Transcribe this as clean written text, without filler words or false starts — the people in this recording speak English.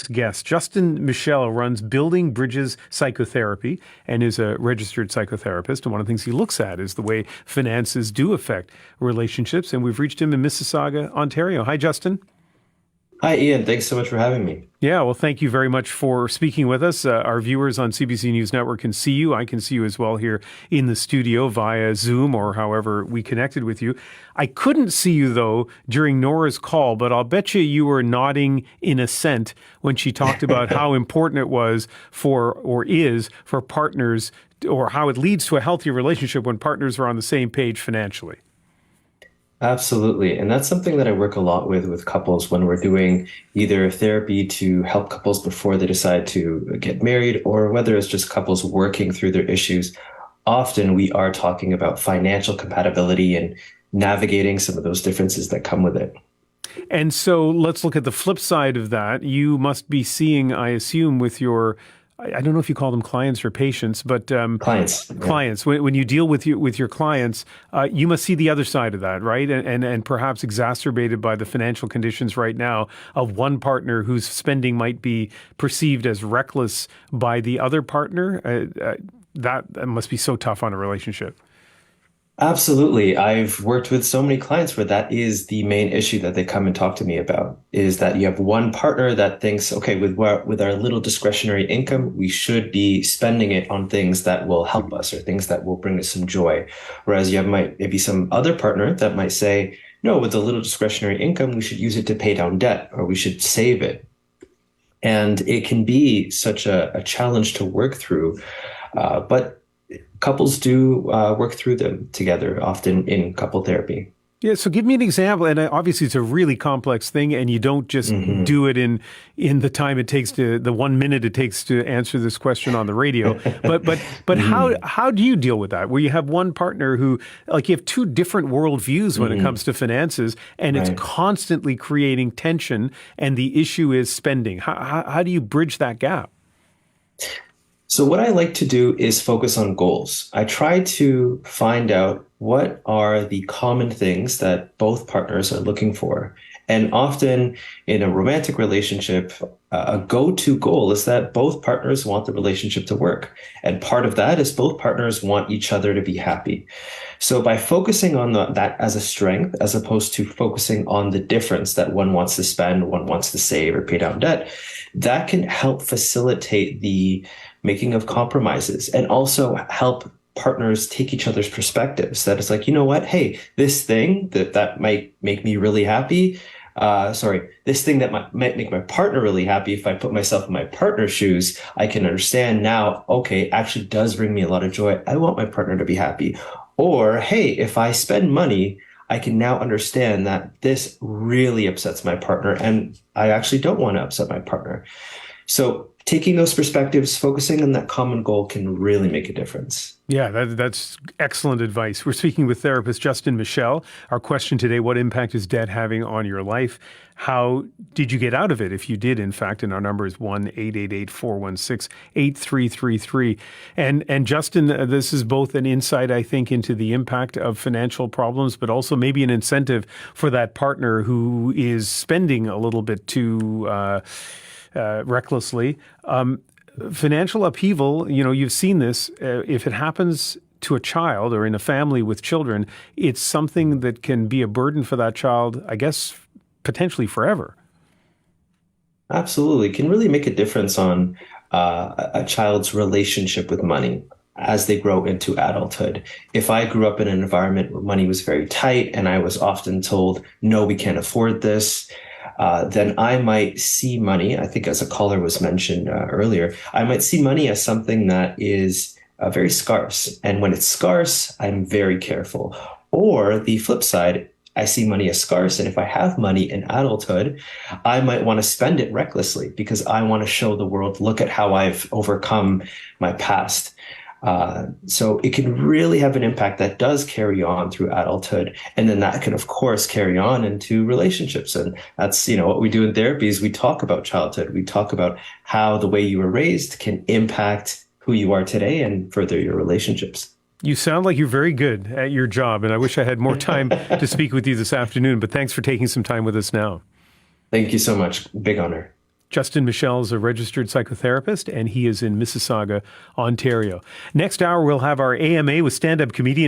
Guest Justin Michel runs Building Bridges Psychotherapy and is a registered psychotherapist. And one of the things he looks at is the way finances do affect relationships. And we've reached him in Mississauga, Ontario. Hi, Justin. Hi, Ian. Thanks so much for having me. Yeah, well, thank you very much for speaking with us. Our viewers on CBC News Network can see you. I can see you as well here in the studio via Zoom or however we connected with you. I couldn't see you, though, during Nora's call, but I'll bet you were nodding in assent when she talked about how important it was for, or is, for partners, or how it leads to a healthier relationship when partners are on the same page financially. Absolutely. And that's something that I work a lot with couples when we're doing either therapy to help couples before they decide to get married, or whether it's just couples working through their issues. Often we are talking about financial compatibility and navigating some of those differences that come with it. And so let's look at the flip side of that. You must be seeing, I assume, with your, I don't know if you call them clients or patients, but Clients. Yeah. clients. When you deal with your clients, you must see the other side of that, right? And perhaps exacerbated by the financial conditions right now of one partner whose spending might be perceived as reckless by the other partner. That must be so tough on a relationship. Absolutely. I've worked with so many clients where that is the main issue that they come and talk to me about, is that you have one partner that thinks, okay, with our little discretionary income, we should be spending it on things that will help us or things that will bring us some joy. Whereas you have maybe some other partner that might say, no, with the little discretionary income, we should use it to pay down debt, or we should save it. And it can be such a challenge to work through. But couples do work through them together, often in couple therapy. Yeah, so give me an example. And obviously, it's a really complex thing, and you don't just do it in the time it takes to the 1 minute it takes to answer this question on the radio. But how do you deal with that? Where you have one partner who, like, you have two different worldviews when it comes to finances, and it's Right. constantly creating tension, and the issue is spending. How do you bridge that gap? So what I like to do is focus on goals. I try to find out what are the common things that both partners are looking for. And often in a romantic relationship, a go-to goal is that both partners want the relationship to work. And part of that is both partners want each other to be happy. So by focusing on that as a strength, as opposed to focusing on the difference that one wants to spend, one wants to save or pay down debt, that can help facilitate the making of compromises and also help partners take each other's perspectives. That it's like, you know what? Hey, this thing that might make me really happy. This thing that might make my partner really happy. If I put myself in my partner's shoes, I can understand now, okay, actually does bring me a lot of joy. I want my partner to be happy. Or, hey, if I spend money, I can now understand that this really upsets my partner and I actually don't want to upset my partner. So taking those perspectives, focusing on that common goal can really make a difference. Yeah, that's excellent advice. We're speaking with therapist Justin Michel. Our question today, what impact is debt having on your life? How did you get out of it, if you did, in fact? And our number is 1-888-416-8333. And Justin, this is both an insight, I think, into the impact of financial problems, but also maybe an incentive for that partner who is spending a little bit too recklessly. Financial upheaval, you've seen this. If it happens to a child or in a family with children, it's something that can be a burden for that child, I guess, potentially forever. Absolutely. It can really make a difference on a child's relationship with money as they grow into adulthood. If I grew up in an environment where money was very tight and I was often told, no, we can't afford this, then I might see money, I think as a caller was mentioned earlier, I might see money as something that is very scarce. And when it's scarce, I'm very careful. Or the flip side, I see money as scarce. And if I have money in adulthood, I might want to spend it recklessly because I want to show the world, look at how I've overcome my past. So it can really have an impact that does carry on through adulthood. And then that can, of course, carry on into relationships. And that's, what we do in therapy is we talk about childhood. We talk about how the way you were raised can impact who you are today and further your relationships. You sound like you're very good at your job, and I wish I had more time to speak with you this afternoon, but thanks for taking some time with us now. Thank you so much. Big honor. Justin Michel is a registered psychotherapist, and he is in Mississauga, Ontario. Next hour, we'll have our AMA with stand-up comedian